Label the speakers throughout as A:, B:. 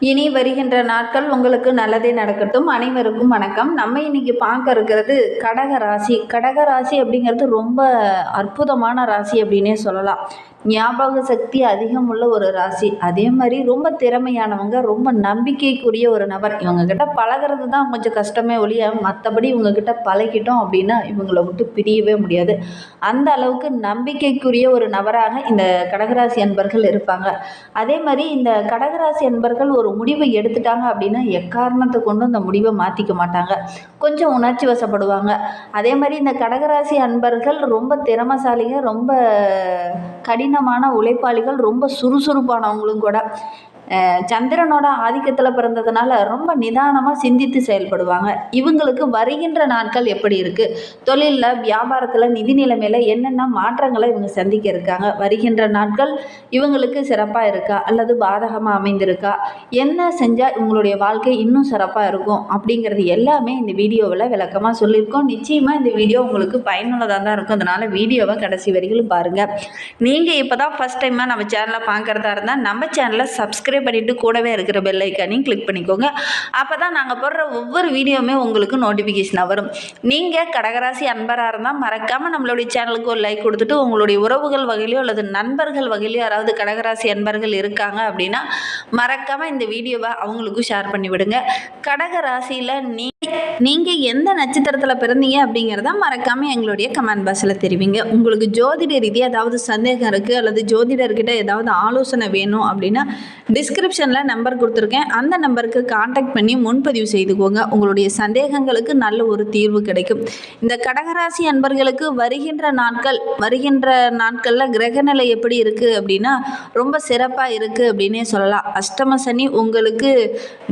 A: இனி வருகின்ற நாட்கள் உங்களுக்கு நல்லதே நடக்கட்டும். அனைவருக்கும் வணக்கம். நம்ம இன்னைக்கு பார்க்க இருக்கிறது கடக ராசி. கடக ராசி அப்படிங்கிறது ரொம்ப அற்புதமான ராசி அப்படின்னே சொல்லலாம். ஞாபக சக்தி அதிகம் உள்ள ஒரு ராசி. அதே மாதிரி ரொம்ப திறமையானவங்க, ரொம்ப நம்பிக்கைக்குரிய ஒரு நபர். இவங்கக்கிட்ட பழகிறது தான் கொஞ்சம் கஷ்டமே ஒழிய, மற்றபடி இவங்கக்கிட்ட பழகிட்டோம் அப்படின்னா இவங்களை விட்டு பிரியவே முடியாது. அந்த அளவுக்கு நம்பிக்கைக்குரிய ஒரு நபராக இந்த கடகராசி அன்பர்கள் இருப்பாங்க. அதே மாதிரி இந்த கடகராசி அன்பர்கள் ஒரு முடிவை எடுத்துட்டாங்க அப்படின்னா எக்காரணத்தை கொண்டும் அந்த முடிவை மாற்றிக்க மாட்டாங்க. கொஞ்சம் உணர்ச்சி வசப்படுவாங்க. அதே மாதிரி இந்த கடகராசி அன்பர்கள் ரொம்ப திறமைசாலிங்க, ரொம்ப கடினமான உழைப்பாளிகள், ரொம்ப சுறுசுறுப்பானவங்களும் கூட. சந்திரனோட ஆதிக்கத்தில் பிறந்ததுனால ரொம்ப நிதானமாக சிந்தித்து செயல்படுவாங்க. இவங்களுக்கு வருகின்ற நாட்கள் எப்படி இருக்குது, தொழிலில், வியாபாரத்தில், நிதி நிலைமையில் என்னென்ன மாற்றங்களை இவங்க சந்திக்க இருக்காங்க, வருகின்ற நாட்கள் இவங்களுக்கு சிறப்பாக இருக்கா அல்லது பாதகமாக அமைந்திருக்கா, என்ன செஞ்சால் இவங்களுடைய வாழ்க்கை இன்னும் சிறப்பாக இருக்கும் அப்படிங்கிறது எல்லாமே இந்த வீடியோவில் விளக்கமாக சொல்லியிருக்கோம். நிச்சயமாக இந்த வீடியோ உங்களுக்கு பயனுள்ளதாக தான் இருக்கும். அதனால் வீடியோவை கடைசி வரைக்கும் பாருங்கள். நீங்கள் இப்போ தான் ஃபஸ்ட் டைமாக நம்ம சேனலை பார்க்குறதா இருந்தால் நம்ம சேனலை சப்ஸ்கிரைப் பண்ணிட்டு கூடவே இருக்கிற பெல் ஐக்கானையும் கிளிக் பண்ணிக்கோங்க. அப்போ தான் நாங்கள் போடுற ஒவ்வொரு வீடியோவுமே உங்களுக்கு நோட்டிஃபிகேஷனாக வரும். நீங்கள் கடகராசி அன்பராக இருந்தால் மறக்காமல் நம்மளுடைய சேனலுக்கு ஒரு லைக் கொடுத்துட்டு உங்களுடைய உறவுகள் வகையிலையோ அல்லது நண்பர்கள் வகையிலையோ யாராவது கடகராசி அன்பர்கள் இருக்காங்க அப்படின்னா மறக்காமல் இந்த வீடியோவை அவங்களுக்கும் ஷேர் பண்ணி விடுங்க. கடகராசியில் நீங்கள் எந்த நட்சத்திரத்தில் பிறந்தீங்க அப்படிங்கிறத மறக்காமல் எங்களுடைய கமெண்ட் பாக்ஸில் தெரிவிங்க. உங்களுக்கு ஜோதிட ரீதியாக ஏதாவது சந்தேகம் இருக்குது அல்லது ஜோதிடர்கிட்ட ஏதாவது ஆலோசனை வேணும் அப்படின்னா டிஸ்கிரிப்ஷனில் நம்பர் கொடுத்துருக்கேன். அந்த நம்பருக்கு காண்டாக்ட் பண்ணி முன்பதிவு செய்துக்கோங்க. உங்களுடைய சந்தேகங்களுக்கு நல்ல ஒரு தீர்வு கிடைக்கும். இந்த கடகராசி அன்பர்களுக்கு வருகின்ற நாட்களில் கிரகநிலை எப்படி இருக்குது அப்படின்னா ரொம்ப சிறப்பாக இருக்குது அப்படின்னே சொல்லலாம். அஷ்டம சனி உங்களுக்கு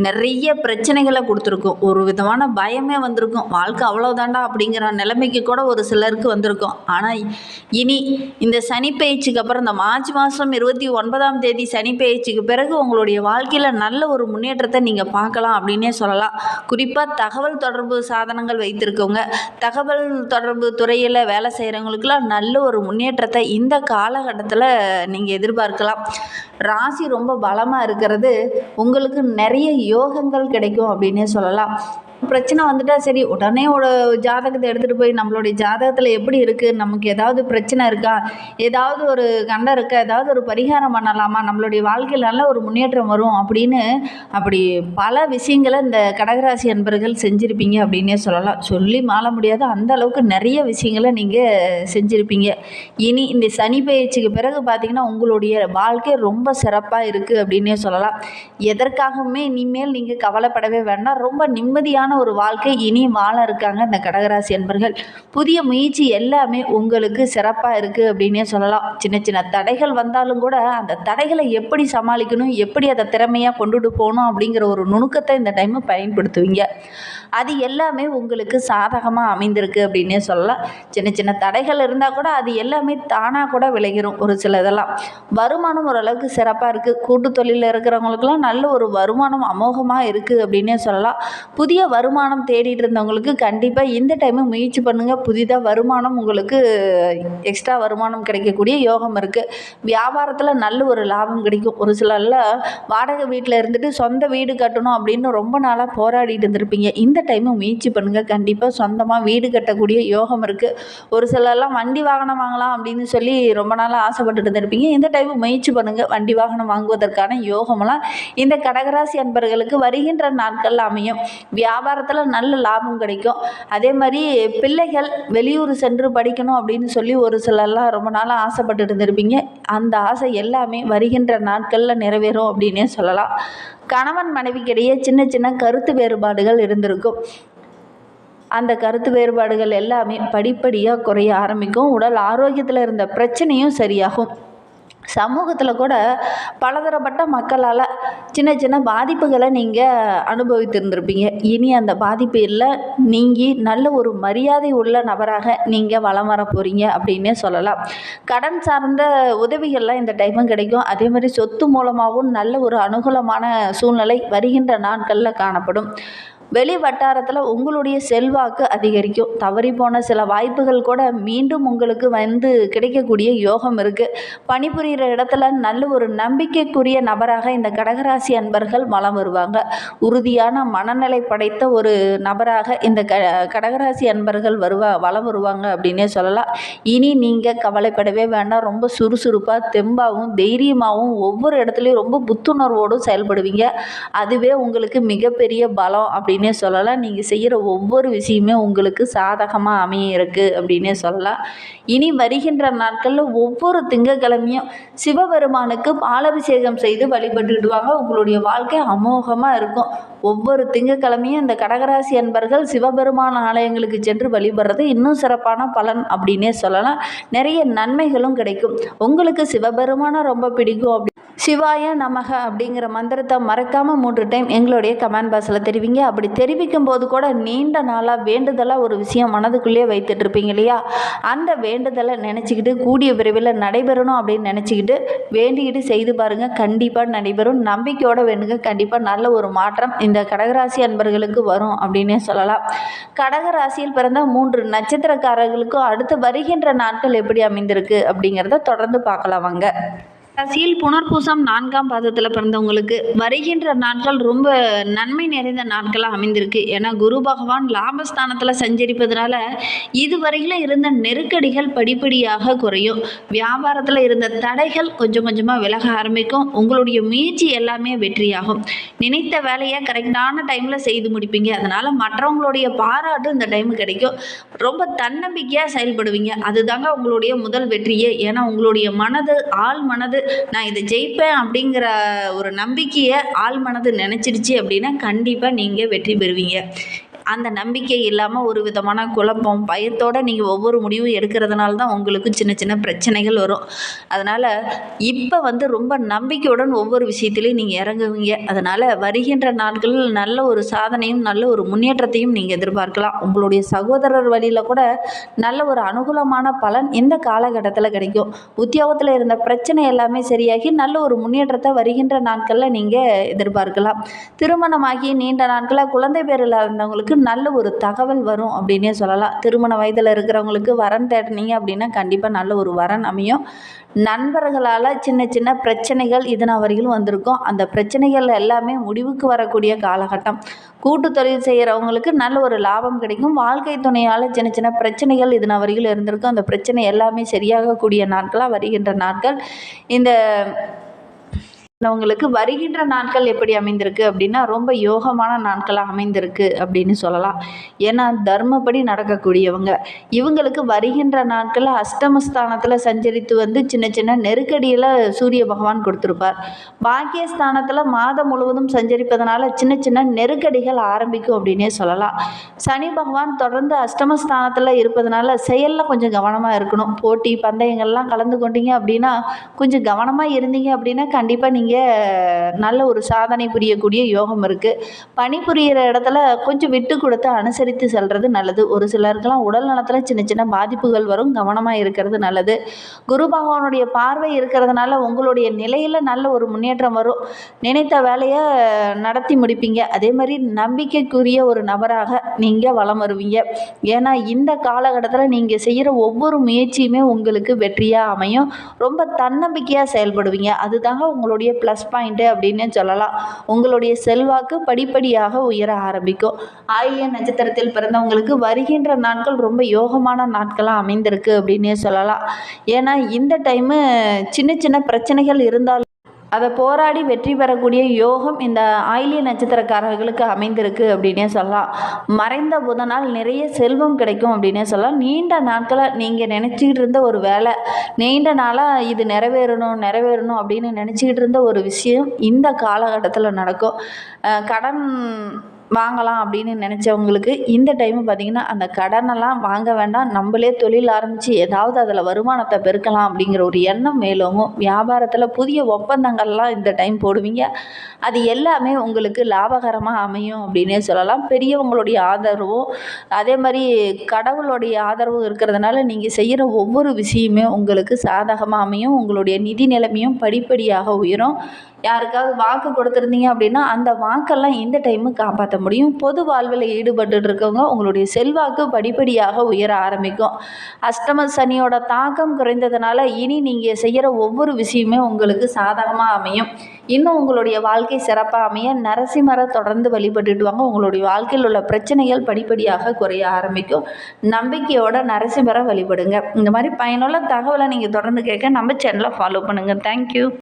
A: நிறைய பிரச்சனைகளை கொடுத்துருக்கும். ஒரு விதமான பயமே வந்திருக்கும். வாழ்க்கை அவ்வளோதாண்டா அப்படிங்கிற நிலைமைக்கு கூட ஒரு சிலருக்கு வந்திருக்கும். ஆனால் இனி இந்த சனி பயிற்சிக்கு அப்புறம் இந்த மார்ச் மாதம் 29ஆம் தேதி சனி பயிற்சிக்கு பிறகு உங்களுடைய வாழ்க்கையில் நல்ல ஒரு முன்னேற்றத்தை நீங்கள் பார்க்கலாம் அப்படின்னே சொல்லலாம். குறிப்பாக தகவல் தொடர்பு சாதனங்கள் வைத்திருக்கவங்க, தகவல் தொடர்பு துறையில் வேலை செய்கிறவங்களுக்குலாம் நல்ல ஒரு முன்னேற்றத்தை இந்த காலகட்டத்தில் நீங்கள் எதிர்பார்க்கலாம். ராசி ரொம்ப பலமாக இருக்கிறது உங்களுக்கு நிறைய யோகங்கள் கிடைக்கும் அப்படின்னே சொல்லலாம். பிரச்சனை வந்துட்டால் சரி உடனே ஒரு ஜாதகத்தை எடுத்துகிட்டு போய் நம்மளுடைய ஜாதகத்தில் எப்படி இருக்குது, நமக்கு ஏதாவது பிரச்சனை இருக்கா, ஏதாவது ஒரு கண்டம் இருக்கா, ஏதாவது ஒரு பரிகாரம் பண்ணலாமா, நம்மளுடைய வாழ்க்கையில் நல்ல ஒரு முன்னேற்றம் வரும் அப்படின்னு அப்படி பல விஷயங்களை இந்த கடகராசி அன்பர்கள் செஞ்சுருப்பீங்க அப்படின்னே சொல்லலாம். சொல்லி மாள முடியாது அந்த அளவுக்கு நிறைய விஷயங்களை நீங்கள் செஞ்சுருப்பீங்க. இனி இந்த சனி பயிற்சிக்கு பிறகு பார்த்திங்கன்னா உங்களுடைய வாழ்க்கை ரொம்ப சிறப்பாக இருக்குது அப்படின்னே சொல்லலாம். எதற்காகவுமே இனிமேல் நீங்கள் கவலைப்படவே வேண்டாம். ரொம்ப நிம்மதியான ஒரு வாழ்க்கை இனி வாழ இருக்காங்க இந்த கடகராசி அன்பர்கள். புதிய முயற்சி எல்லாமே உங்களுக்கு சிறப்பாக இருக்குது அப்படின்னே சொல்லலாம். சின்ன சின்ன தடைகள் வந்தாலும் கூட அந்த தடைகளை எப்படி சமாளிக்கணும், எப்படி அதை திறமையாக கொண்டுட்டு போகணும் அப்படிங்கிற ஒரு நுணுக்கத்தை இந்த டைமை பயன்படுத்துவீங்க. அது எல்லாமே உங்களுக்கு சாதகமாக அமைந்திருக்கு அப்படின்னே சொல்லலாம். சின்ன சின்ன தடைகள் இருந்தால் கூட அது எல்லாமே தானாக கூட விளைகிறோம். ஒரு சில இதெல்லாம் வருமானம் ஓரளவுக்கு சிறப்பாக இருக்குது. கூட்டு தொழிலில் இருக்கிறவங்களுக்குலாம் நல்ல ஒரு வருமானம் அமோகமாக இருக்குது அப்படின்னே சொல்லலாம். புதிய வருமானம் தேடிட்டு இருந்தவங்களுக்கு கண்டிப்பாக இந்த டைமு முயற்சி பண்ணுங்கள். புதிதாக வருமானம் உங்களுக்கு எக்ஸ்ட்ரா வருமானம் கிடைக்கக்கூடிய யோகம் இருக்குது. வியாபாரத்தில் நல்ல ஒரு லாபம் கிடைக்கும். ஒரு சிலர்லாம் வாடகை வீட்டில் இருந்துட்டு சொந்த வீடு கட்டணும் அப்படின்னு ரொம்ப நாளாக போராடிட்டு இருந்திருப்பீங்க. இந்த டைமு முயற்சி பண்ணுங்கள். கண்டிப்பாக சொந்தமாக வீடு கட்டக்கூடிய யோகம் இருக்குது. ஒரு சிலர்லாம் வண்டி வாகனம் வாங்கலாம் அப்படின்னு சொல்லி ரொம்ப நாளாக ஆசைப்பட்டுட்டு இருந்திருப்பீங்க. இந்த டைமு முயற்சி பண்ணுங்கள். வண்டி வாகனம் வாங்குவதற்கான யோகமெல்லாம் இந்த கடகராசி அன்பர்களுக்கு வருகின்ற நாட்களில் அமையும். வியாபாரத்தில் நல்ல லாபம் கிடைக்கும். அதே மாதிரி பிள்ளைகள் வெளியூர் சென்று படிக்கணும் அப்படின்னு சொல்லி ஒரு சிலர்லாம் ரொம்ப நாளாக ஆசைப்பட்டுட்டு இருந்திருப்பீங்க. அந்த ஆசை எல்லாமே வருகின்ற நாட்களில் நிறைவேறும் அப்படின்னே சொல்லலாம். கணவன் மனைவிக்கிடையே சின்ன சின்ன கருத்து வேறுபாடுகள் இருந்திருக்கும். அந்த கருத்து வேறுபாடுகள் எல்லாமே படிப்படியாக குறைய ஆரம்பிக்கும். உடல் ஆரோக்கியத்தில் இருந்த பிரச்சனையும் சரியாகும். சமூகத்தில் கூட பலதரப்பட்ட மக்களால் சின்ன சின்ன பாதிப்புகளை நீங்கள் அனுபவித்திருந்திருப்பீங்க. இனி அந்த பாதிப்பு இல்லை, நீங்கி நல்ல ஒரு மரியாதை உள்ள நபராக நீங்கள் வலம் வர போகிறீங்க அப்படின்னே சொல்லலாம். கடன் சார்ந்த உதவிகள்லாம் இந்த டைமும் கிடைக்கும். அதே மாதிரி சொத்து மூலமாகவும் நல்ல ஒரு அனுகூலமான சூழ்நிலை வருகின்ற நாட்களில் காணப்படும். வெளி வட்டாரத்தில் உங்களுடைய செல்வாக்கு அதிகரிக்கும். தவறி போன சில வாய்ப்புகள் கூட மீண்டும் உங்களுக்கு வந்து கிடைக்கக்கூடிய யோகம் இருக்குது. பணிபுரிகிற இடத்துல நல்ல ஒரு நம்பிக்கைக்குரிய நபராக இந்த கடகராசி அன்பர்கள் வலம் வருவாங்க. உறுதியான மனநிலை படைத்த ஒரு நபராக இந்த கடகராசி அன்பர்கள் வலம் வருவாங்க அப்படின்னே சொல்லலாம். இனி நீங்கள் கவலைப்படவே வேண்டாம். ரொம்ப சுறுசுறுப்பாக தெம்பாகவும் தைரியமாகவும் ஒவ்வொரு இடத்துலையும் ரொம்ப புத்துணர்வோடும் செயல்படுவீங்க. அதுவே உங்களுக்கு மிகப்பெரிய பலம் அப்படின்னே சொல்லலாம். நீங்கள் செய்கிற ஒவ்வொரு விஷயமே உங்களுக்கு சாதகமாக அமைய இருக்குது அப்படின்னே சொல்லலாம். இனி வருகின்ற நாட்களில் ஒவ்வொரு திங்கட்கிழமையும் சிவபெருமானுக்கு பாலாபிஷேகம் செய்து வழிபட்டுடுவாங்க. உங்களுடைய வாழ்க்கை அமோகமாக இருக்கும். ஒவ்வொரு திங்கட்கிழமையும் இந்த கடகராசி அன்பர்கள் சிவபெருமான ஆலயங்களுக்கு சென்று வழிபடுறது இன்னும் சிறப்பான பலன் அப்படின்னே சொல்லலாம். நிறைய நன்மைகளும் கிடைக்கும். உங்களுக்கு சிவபெருமானை ரொம்ப பிடிக்கும் அப்படி சிவாய நமக அப்படிங்கிற மந்திரத்தை மறக்காமல் 3 டைம் எங்களுடைய கமெண்ட் பாக்ஸில் தெரிவிங்க. அப்படி தெரிவிக்கும் போது கூட நீண்ட நாளாக வேண்டுதலாக ஒரு விஷயம் மனதுக்குள்ளேயே வைத்துட்டு இருப்பீங்க இல்லையா, அந்த வேண்டுதலை நினச்சிக்கிட்டு கூடிய விரைவில் நடைபெறணும் அப்படின்னு நினச்சிக்கிட்டு வேண்டிக்கிட்டு செய்து பாருங்கள். கண்டிப்பாக நடைபெறும். நம்பிக்கையோடு வேண்டுங்க. கண்டிப்பாக நல்ல ஒரு மாற்றம் இந்த கடகராசி அன்பர்களுக்கு வரும் அப்படின்னே சொல்லலாம். கடகராசியில் பிறந்த 3 நட்சத்திரக்காரர்களுக்கும் அடுத்து வருகின்ற நாட்கள் எப்படி அமைந்திருக்கு அப்படிங்கிறத தொடர்ந்து பார்க்கலாம் வாங்க. ராசியில் புனர்பூசம் 4ஆம் பாதத்தில் பிறந்தவங்களுக்கு வருகின்ற நாட்கள் ரொம்ப நன்மை நிறைந்த நாட்களாக அமைந்திருக்கு. ஏன்னா குரு பகவான் லாபஸ்தானத்தில் சஞ்சரிப்பதனால இதுவரையிலும் இருந்த நெருக்கடிகள் படிப்படியாக குறையும். வியாபாரத்தில் இருந்த தடைகள் கொஞ்சம் கொஞ்சமாக விலக ஆரம்பிக்கும். உங்களுடைய முயற்சி எல்லாமே வெற்றியாகும். நினைத்த வேலையை கரெக்டான டைமில் செய்து முடிப்பீங்க. அதனால் மற்றவங்களுடைய பாராட்டு இந்த டைமு கிடைக்கும். ரொம்ப தன்னம்பிக்கையாக செயல்படுவீங்க. அதுதாங்க உங்களுடைய முதல் வெற்றியே. ஏன்னா உங்களுடைய மனது ஆள் மனது நான் இதை ஜெயிப்பேன் அப்படிங்கிற ஒரு நம்பிக்கையை ஆள் மனது நினச்சிடுச்சு அப்படின்னா கண்டிப்பாக நீங்கள் வெற்றி பெறுவீங்க. அந்த நம்பிக்கை இல்லாமல் ஒரு விதமான குழப்பம் பயத்தோடு நீங்கள் ஒவ்வொரு முடிவும் எடுக்கிறதுனால தான் உங்களுக்கு சின்ன சின்ன பிரச்சனைகள் வரும். அதனால் இப்போ வந்து ரொம்ப நம்பிக்கையுடன் ஒவ்வொரு விஷயத்துலையும் நீங்கள் இறங்குவீங்க. அதனால் வருகின்ற நாட்களில் நல்ல ஒரு சாதனையும் நல்ல ஒரு முன்னேற்றத்தையும் நீங்கள் எதிர்பார்க்கலாம். உங்களுடைய சகோதரர் வழியில் கூட நல்ல ஒரு அனுகூலமான பலன் இந்த காலகட்டத்தில் கிடைக்கும். உத்தியோகத்தில் இருந்த பிரச்சனை எல்லாமே சரியாகி நல்ல ஒரு முன்னேற்றத்தை வருகின்ற நாட்களில் நீங்கள் எதிர்பார்க்கலாம். திருமணமாகி நீண்ட நாட்களில் குழந்தை பேர் இல்லாதவங்களுக்கு நல்ல ஒரு தகவல் வரும் அப்படின்னே சொல்லலாம். திருமண வயதில் இருக்கிறவங்களுக்கு வரன் தேடினீங்க அப்படின்னா கண்டிப்பாக நல்ல ஒரு வரன் அமையும். நண்பர்களால் சின்ன சின்ன பிரச்சனைகள் இதனால் வரையிலும் வந்திருக்கும். அந்த பிரச்சனைகள் எல்லாமே முடிவுக்கு வரக்கூடிய காலகட்டம். கூட்டு தொழில் செய்கிறவங்களுக்கு நல்ல ஒரு லாபம் கிடைக்கும். வாழ்க்கை துணையால் சின்ன சின்ன பிரச்சனைகள் இதனால் வரையிலும் இருந்திருக்கும். அந்த பிரச்சனை எல்லாமே சரியாகக்கூடிய நாட்களாக வருகின்ற நாட்கள். இந்த உங்களுக்கு வருகின்ற நாட்கள் எப்படி அமைந்திருக்கு அப்படின்னா ரொம்ப யோகமான நாட்களாக அமைந்திருக்கு அப்படின்னு சொல்லலாம். ஏன்னா தர்மப்படி நடக்கக்கூடியவங்க இவங்களுக்கு வருகின்ற நாட்களில் அஷ்டமஸ்தானத்தில் சஞ்சரித்து வந்து சின்ன சின்ன நெருக்கடியில் சூரிய பகவான் கொடுத்துருப்பார். பாக்கியஸ்தானத்தில் மாதம் முழுவதும் சஞ்சரிப்பதனால சின்ன சின்ன நெருக்கடிகள் ஆரம்பிக்கும் அப்படின்னே சொல்லலாம். சனி பகவான் தொடர்ந்து அஷ்டமஸ்தானத்தில் இருப்பதனால செயலில் கொஞ்சம் கவனமாக இருக்கணும். போட்டி பந்தயங்கள்லாம் கலந்து கொண்டீங்க அப்படின்னா கொஞ்சம் கவனமாக இருந்தீங்க அப்படின்னா கண்டிப்பாக நீங்கள் நல்ல ஒரு சாதனை புரியக்கூடிய யோகம் இருக்குது. பணிபுரிகிற இடத்துல கொஞ்சம் விட்டு கொடுத்து அனுசரித்து செல்வது நல்லது. ஒரு சிலருக்கெல்லாம் உடல் நலத்தில் சின்ன சின்ன பாதிப்புகள் வரும். கவனமாக இருக்கிறது நல்லது. குரு பகவானுடைய பார்வை இருக்கிறதுனால உங்களுடைய நிலையில் நல்ல ஒரு முன்னேற்றம் வரும். நினைத்த வேலையை நடத்தி முடிப்பீங்க. அதே மாதிரி நம்பிக்கைக்குரிய ஒரு நபராக நீங்கள் வலம் வருவீங்க. ஏன்னா இந்த காலகட்டத்தில் நீங்கள் செய்கிற ஒவ்வொரு முயற்சியுமே உங்களுக்கு வெற்றியாக அமையும். ரொம்ப தன்னம்பிக்கையாக செயல்படுவீங்க. அதுதாங்க உங்களுடைய ப்ளஸ் பாயிண்ட்டு அப்படின்னு சொல்லலாம். உங்களுடைய செல்வாக்கு படிப்படியாக உயர ஆரம்பிக்கும். ஆயில்ய நட்சத்திரத்தில் பிறந்தவங்களுக்கு வருகின்ற நாட்கள் ரொம்ப யோகமான நாட்களாக அமைந்திருக்கு அப்படின்னே சொல்லலாம். ஏன்னா இந்த டைமு சின்ன சின்ன பிரச்சனைகள் இருந்தாலும் அதை போராடி வெற்றி பெறக்கூடிய யோகம் இந்த ஆயில்ய நட்சத்திரக்காரர்களுக்கு அமைந்திருக்கு அப்படின்னே சொல்லலாம். மறைந்த புதனால் நிறைய செல்வம் கிடைக்கும் அப்படின்னே சொல்லலாம். நீண்ட நாட்களாக நீங்கள் நினச்சிக்கிட்டு இருந்த ஒரு வேலை, நீண்ட நாளாக இது நிறைவேறணும் அப்படின்னு நினச்சிக்கிட்டு இருந்த ஒரு விஷயம் இந்த காலகட்டத்தில் நடக்கும். கடன் வாங்கலாம் அப்படின்னு நினச்சவங்களுக்கு இந்த டைமு பார்த்திங்கன்னா அந்த கடனெல்லாம் வாங்க வேண்டாம், நம்மளே தொழில் ஆரம்பித்து ஏதாவது அதில் வருமானத்தை பெருக்கலாம் அப்படிங்கிற ஒரு எண்ணம் மேலோங்கும். வியாபாரத்தில் புதிய ஒப்பந்தங்கள்லாம் இந்த டைம் போடுவீங்க. அது எல்லாமே உங்களுக்கு லாபகரமாக அமையும் அப்படின்னே சொல்லலாம். பெரியவங்களுடைய ஆதரவும் அதே மாதிரி கடவுளுடைய ஆதரவும் இருக்கிறதுனால நீங்கள் செய்கிற ஒவ்வொரு விஷயமே உங்களுக்கு சாதகமாக அமையும். உங்களுடைய நிதி நிலைமையும் படிப்படியாக உயரும். யாருக்காவது வாக்கு கொடுத்துருந்தீங்க அப்படின்னா அந்த வாக்கெல்லாம் இந்த டைமு காப்பாற்ற காப்பாற்ற முடியும். பொது வாழ்வில் ஈடுபட்டு இருக்கவங்க உங்களுடைய செல்வாக்கு படிப்படியாக உயர ஆரம்பிக்கும். அஷ்டம சனியோட தாக்கம் குறைந்ததுனால இனி நீங்கள் செய்கிற ஒவ்வொரு விஷயமே உங்களுக்கு சாதகமாக அமையும். இன்னும் உங்களுடைய வாழ்க்கை சிறப்பாக அமைய நரசிம்மரை தொடர்ந்து வழிபட்டுட்டு வாங்க. உங்களுடைய வாழ்க்கையில் உள்ள பிரச்சனைகள் படிப்படியாக குறைய ஆரம்பிக்கும். நம்பிக்கையோட நரசிம்மரை வழிபடுங்க. இந்த மாதிரி பயனுள்ள தகவலை நீங்கள் தொடர்ந்து கேட்க நம்ம சேனலை ஃபாலோ பண்ணுங்கள். தேங்க்யூ.